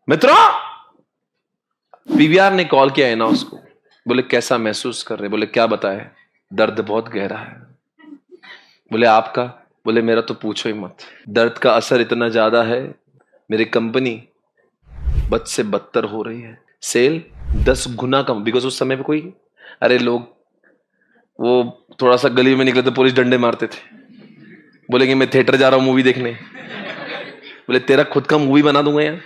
मित्रों, पीवीआर ने कॉल किया है ना उसको, बोले कैसा महसूस कर रहे? बोले क्या बताए, दर्द बहुत गहरा है। बोले आपका? बोले मेरा तो पूछो ही मत, दर्द का असर इतना ज्यादा है, मेरी कंपनी बद से बदतर हो रही है, सेल 10 गुना कम। बिकॉज उस समय पे कोई, अरे लोग वो थोड़ा सा गली में निकले तो पुलिस डंडे मारते थे, बोलेंगे मैं थिएटर जा रहा हूं मूवी देखने। बोले तेरा खुद का मूवी बना दूंगा यार।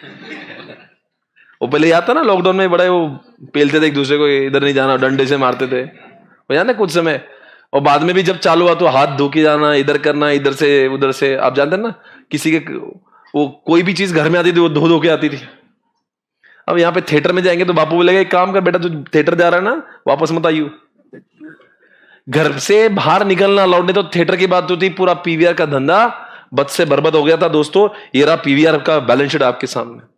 वो पहले याद था ना, लॉकडाउन में बड़े वो पेलते थे एक दूसरे को, इधर नहीं जाना, डंडे से मारते थे, वो याद है कुछ समय। और बाद में भी जब चालू हुआ तो हाथ धो के जाना, इधर करना, इधर से उधर से। आप जानते हैं ना, किसी के वो कोई भी चीज घर में आती थी वो धो धो के आती थी। अब यहाँ पे थिएटर में जाएंगे तो बापू बोलेगा एक काम कर बेटा, तू थिएटर जा रहा है ना, वापस मत आइयो। घर से बाहर निकलना लौटने तो थिएटर की बात होती। पूरा पीवीआर का धंधा बद से बर्बाद हो गया था दोस्तों। ये रहा पीवीआर का बैलेंस शीट आपके सामने।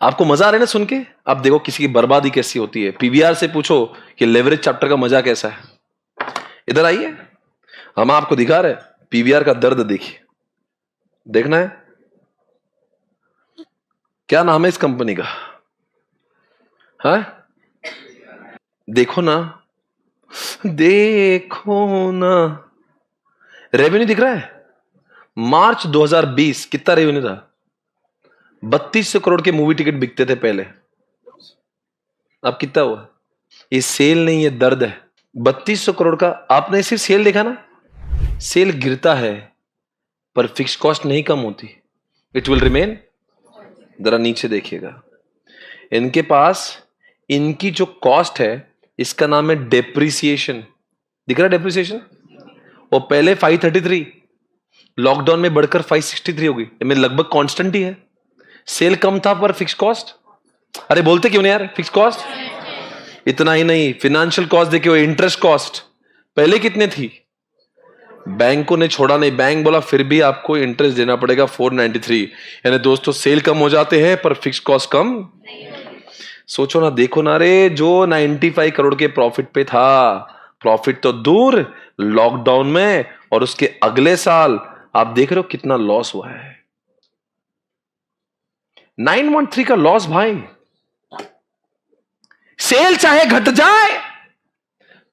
आपको मजा आ रहा है ना सुन के? आप देखो किसी की बर्बादी कैसी होती है। पीवीआर से पूछो कि लेवरेज चैप्टर का मजा कैसा है। इधर आइए, हम आपको दिखा रहे पीवीआर का दर्द। देखिए, देखना है क्या नाम है इस कंपनी का? है देखो ना, देखो ना, रेवेन्यू दिख रहा है। मार्च 2020 कितना रेवेन्यू था? 3200 करोड़ के मूवी टिकट बिकते थे पहले। अब कितना हुआ? ये सेल नहीं, ये दर्द है। 3200 करोड़ का आपने सिर्फ सेल देखा ना, सेल गिरता है पर फिक्स कॉस्ट नहीं कम होती, इट विल रिमेन। जरा नीचे देखिएगा, इनके पास इनकी जो कॉस्ट है इसका नाम है डेप्रिसिएशन। दिख रहा है डेप्रिसिएशन? वो पहले 533, लॉकडाउन में बढ़कर 563 होगी, में लगभग कांस्टेंट ही है। सेल कम था पर फिक्स कॉस्ट, अरे बोलते क्यों नहीं यार, फिक्स कॉस्ट। इतना ही नहीं, फाइनेंशियल कॉस्ट देखिए, इंटरेस्ट कॉस्ट पहले कितने थी? बैंकों ने छोड़ा नहीं, बैंक बोला फिर भी आपको इंटरेस्ट देना पड़ेगा 493। यानी दोस्तों सेल कम हो जाते हैं पर फिक्स कॉस्ट कम। सोचो ना, देखो ना, रे जो 95 करोड़ के प्रॉफिट पे था, प्रॉफिट तो दूर, लॉकडाउन में और उसके अगले साल आप देख रहे हो कितना लॉस हुआ है। 913 का लॉस भाई। सेल चाहे घट जाए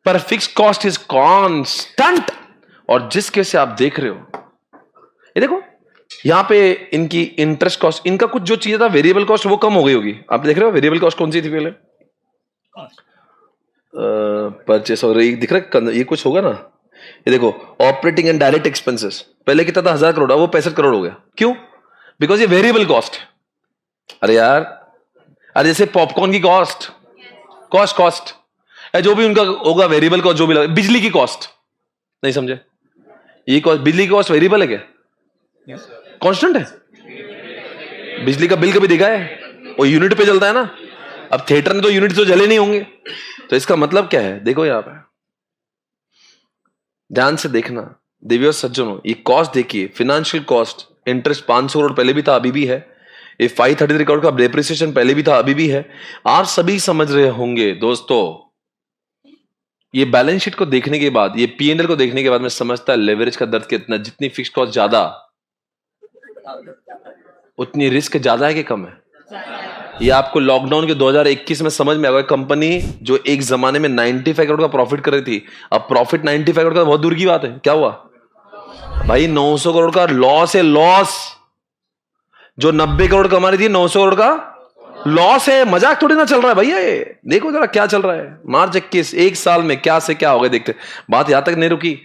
पर फिक्स कॉस्ट इज कांस्टेंट। और जिस केस से आप देख रहे हो, ये देखो यहां पे इनकी इंटरेस्ट कॉस्ट, इनका कुछ जो चीज था वेरिएबल कॉस्ट वो कम हो गई होगी। आप देख रहे हो वेरिएबल कॉस्ट कौन सी थी पहले? परचेस और ये दिख रहा है, ये कुछ होगा ना। ये देखो ऑपरेटिंग एंड डायरेक्ट एक्सपेंसेस, पहले कितना था? 1000 करोड़, वो 65 करोड़ हो गया। क्यों? बिकॉज ये वेरिएबल कॉस्ट। अरे यार, अरे जैसे पॉपकॉर्न की कॉस्ट, कॉस्ट जो भी उनका होगा वेरिएबल कॉस्ट, जो भी लगा, बिजली की कॉस्ट, नहीं समझे? ये कॉस्ट, बिजली की कॉस्ट वेरिएबल है क्या? कांस्टेंट है। बिजली का बिल कभी देखा है? वो यूनिट पे चलता है ना। अब थिएटर में तो यूनिट तो जले नहीं होंगे, तो इसका मतलब क्या है? देखो यहां पे ध्यान से देखना देवियों सज्जनों, ये कॉस्ट देखिए, फाइनेंशियल कॉस्ट, इंटरेस्ट 500 करोड़ पहले भी था अभी भी है, ये 533 करोड़ का डेप्रिसिएशन पहले भी था अभी भी है। आप सभी समझ रहे होंगे दोस्तों। ये बैलेंस शीट को देखने के बाद, ये पीएनएल को देखने के बाद मैं समझता है लेवरेज का दर्द कितना। जितनी फिक्स कॉस्ट ज्यादा उतनी रिस्क ज्यादा है कि कम है? ये आपको लॉकडाउन के 2021 में समझ में आ गया। कंपनी जो एक जमाने में 95 करोड़ का प्रॉफिट कर रही थी, अब प्रॉफिट 95 करोड़ का बहुत दूर की बात है। क्या हुआ भाई? 900 करोड़ का लॉस है, लॉस। जो 90 करोड़ कमा रही थी, 900 करोड़ का लॉस है। मजाक थोड़ी ना चल रहा है भैया। ये देखो जरा क्या चल रहा है। मार्च 21, एक साल में क्या से क्या हो गया देखते। बात यहां तक नहीं रुकी,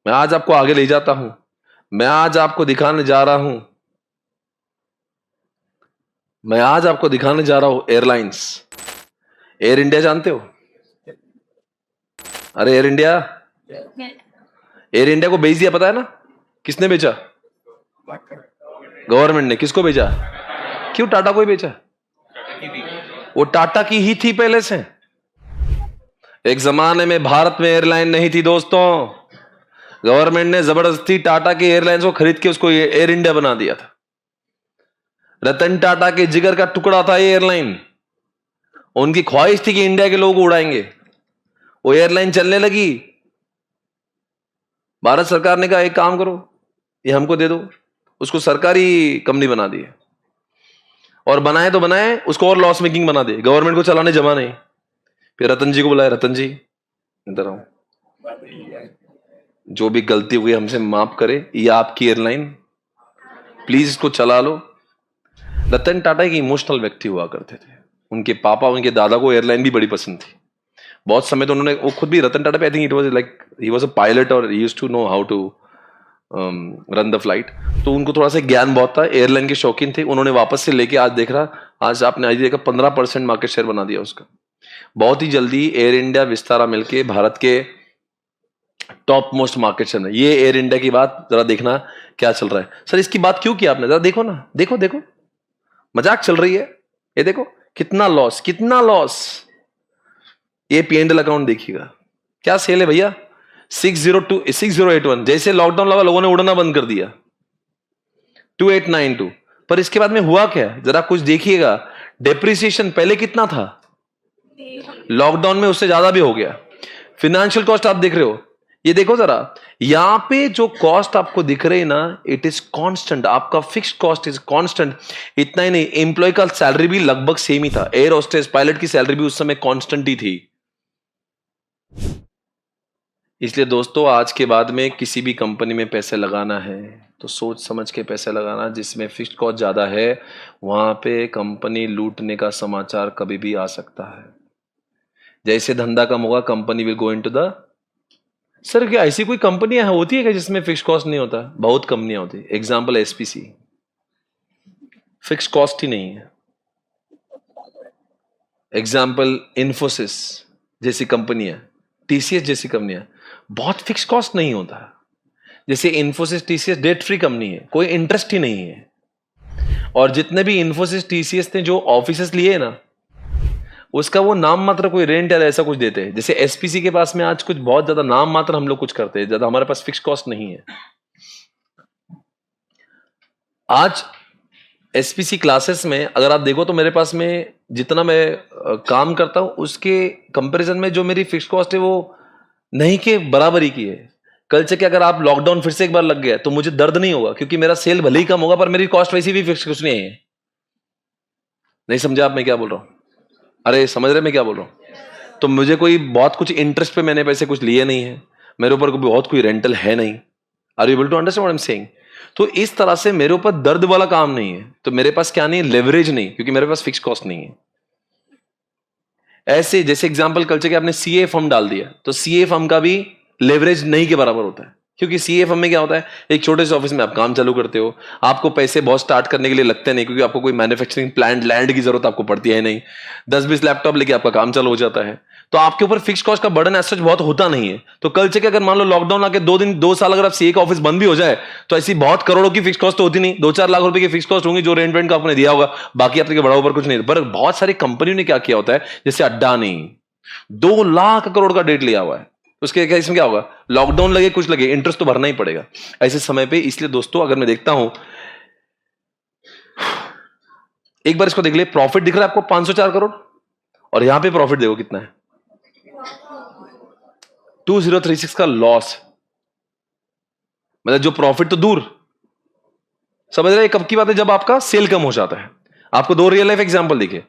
मैं आज आपको आगे ले जाता हूं। मैं आज आपको दिखाने जा रहा हूं, मैं आज आपको दिखाने जा रहा हूं एयरलाइंस। एयर इंडिया जानते हो? अरे एयर इंडिया, एयर इंडिया को बेच दिया, पता है ना? किसने बेचा? गवर्नमेंट ने। किसको बेचा? क्यों? टाटा को ही बेचा। वो टाटा की ही थी पहले से। एक जमाने में भारत में एयरलाइन नहीं थी दोस्तों, गवर्नमेंट ने जबरदस्ती टाटा की एयरलाइंस को खरीद के उसको एयर इंडिया बना दिया था। रतन टाटा के जिगर का टुकड़ा था ये एयरलाइन। उनकी ख्वाहिश थी कि इंडिया के लोग उड़ाएंगे। वो एयरलाइन चलने लगी, भारत सरकार ने कहा एक काम करो, ये हमको दे दो, उसको सरकारी कंपनी बना दी है। और बनाए तो बनाए, उसको और लॉस मेकिंग बना दे, गवर्नमेंट को चलाने जमा नहीं। फिर रतन जी को बुलाया, रतन जी इधर आओ, जो भी गलती हुई हमसे माफ करे, ये आपकी एयरलाइन, प्लीज इसको चला लो। रतन टाटा एक इमोशनल व्यक्ति हुआ करते थे। उनके पापा, उनके दादा को एयरलाइन भी बड़ी पसंद थी। बहुत समय तो उन्होंने, वो खुद भी रतन टाटा पे, I think it was like he was a pilot और he used to know how to run the flight. तो उनको थोड़ा सा ज्ञान बहुत था, एयरलाइन के शौकीन थे। उन्होंने वापस से लेके आज देख रहा, आज आपने आज देखा 15% मार्केट शेयर बना दिया उसका। बहुत ही जल्दी एयर इंडिया विस्तारा मिलके भारत के टॉप मोस्ट मार्केट शेयर में। ये एयर इंडिया की बात जरा देखना क्या चल रहा है। सर इसकी बात क्यों की आपने, जरा देखो ना, देखो देखो, मजाक चल रही है। ये देखो कितना लॉस, कितना लॉस। ये P&L अकाउंट देखिएगा, क्या सेल है भैया, 6081। जैसे लॉकडाउन लगा लोगों ने उड़ना बंद कर दिया, 2892। पर इसके बाद में हुआ क्या, जरा कुछ देखिएगा। डेप्रिसिएशन पहले कितना था, लॉकडाउन में उससे ज्यादा भी हो गया। फिनेंशियल कॉस्ट आप देख रहे हो, ये देखो जरा, यहां पे जो कॉस्ट आपको दिख रही है ना, इट इज कांस्टेंट। आपका फिक्स्ड कॉस्ट इज कांस्टेंट। इतना ही नहीं, एम्प्लॉय का सैलरी भी लगभग सेम ही था। एयर होस्टेस, पायलट की सैलरी भी उस समय कांस्टेंट ही थी। इसलिए दोस्तों, आज के बाद में किसी भी कंपनी में पैसे लगाना है तो सोच समझ के पैसे लगाना। जिसमें फिक्स्ड कॉस्ट ज्यादा है वहां पे कंपनी लूटने का समाचार कभी भी आ सकता है। जैसे धंधा कम होगा, company will go into the. Sir क्या ऐसी कोई कंपनियां होती है क्या जिसमें फिक्स कॉस्ट नहीं होता? बहुत कंपनियां होती है। एग्जाम्पल एसपीसी, फिक्स कॉस्ट ही नहीं है। एग्जाम्पल इन्फोसिस जैसी कंपनियां, टीसीएस जैसी कंपनियां, बहुत फिक्स कॉस्ट नहीं होता। जैसे Infosys TCS debt free company है, कोई इंटरेस्ट ही नहीं है। और जितने भी इन्फोसिस टीसीएस ने जो ऑफिसेस लिए ना, उसका वो नाम मात्र कोई रेंट या ऐसा कुछ देते हैं। जैसे एसपीसी के पास में आज कुछ बहुत ज्यादा नाम मात्र हम लोग कुछ करते हैं, ज्यादा हमारे पास फिक्स कॉस्ट नहीं है। आज एसपीसी क्लासेस में अगर आप देखो तो मेरे पास में जितना मैं काम करता हूं उसके कंपैरिजन में जो मेरी फिक्स कॉस्ट है वो नहीं के बराबर ही की है। कल से कि अगर आप लॉकडाउन फिर से एक बार लग गया तो मुझे दर्द नहीं होगा, क्योंकि मेरा सेल भले ही कम होगा पर मेरी कॉस्ट वैसी भी फिक्स कुछ नहीं है। नहीं समझा आप मैं क्या बोल रहा हूं? अरे समझ रहे मैं क्या बोल रहा हूं? तो मुझे कोई बहुत कुछ इंटरेस्ट पे मैंने पैसे कुछ लिए नहीं है, मेरे ऊपर बहुत कोई रेंटल है नहीं। Are you able to understand what I am saying? तो इस तरह से मेरे ऊपर दर्द वाला काम नहीं है। तो मेरे पास क्या नहीं है, लेवरेज नहीं, क्योंकि मेरे पास फिक्स कॉस्ट नहीं है। ऐसे जैसे एग्जांपल कल के आपने सीए फर्म डाल दिया, तो सीए फर्म का भी लेवरेज नहीं के बराबर होता है। क्योंकि सीए फर्म में क्या होता है, एक छोटे से ऑफिस में आप काम चालू करते हो, आपको पैसे बहुत स्टार्ट करने के लिए लगते नहीं, क्योंकि आपको कोई मैन्युफैक्चरिंग प्लांट लैंड की जरूरत आपको पड़ती है नहीं। 10-20 लैपटॉप लेके आपका काम चालू हो जाता है। तो आपके ऊपर फिक्स कॉस्ट का बर्डन एज सच बहुत होता नहीं है। तो कल से अगर मान लो लॉकडाउन आके 2 साल अगर आप सीए का ऑफिस बंद भी हो जाए तो ऐसी बहुत करोड़ों की फिक्स कॉस्ट तो होती नहीं, 2-4 लाख रुपए की फिक्स कॉस्ट होंगी जो रेंट वेंट का आपने दिया होगा, बाकी आपके बड़ा ऊपर कुछ नहीं। पर बहुत सारी कंपनियों ने क्या किया होता है, जैसे अड्डानी 2 लाख करोड़ का डेट लिया हुआ है, उसके क्या इसमें क्या होगा, लॉकडाउन लगे कुछ लगे इंटरेस्ट तो भरना ही पड़ेगा ऐसे समय पे। इसलिए दोस्तों अगर मैं देखता हूं, एक बार इसको देख ले, प्रॉफिट दिख रहा है आपको 504 करोड़, और यहां पे प्रॉफिट देखो कितना है, 2036 का लॉस। मतलब जो प्रॉफिट तो दूर, समझ रहे कब की बात है, जब आपका सेल कम हो जाता है। आपको 2 रियल लाइफ एग्जांपल दिखे।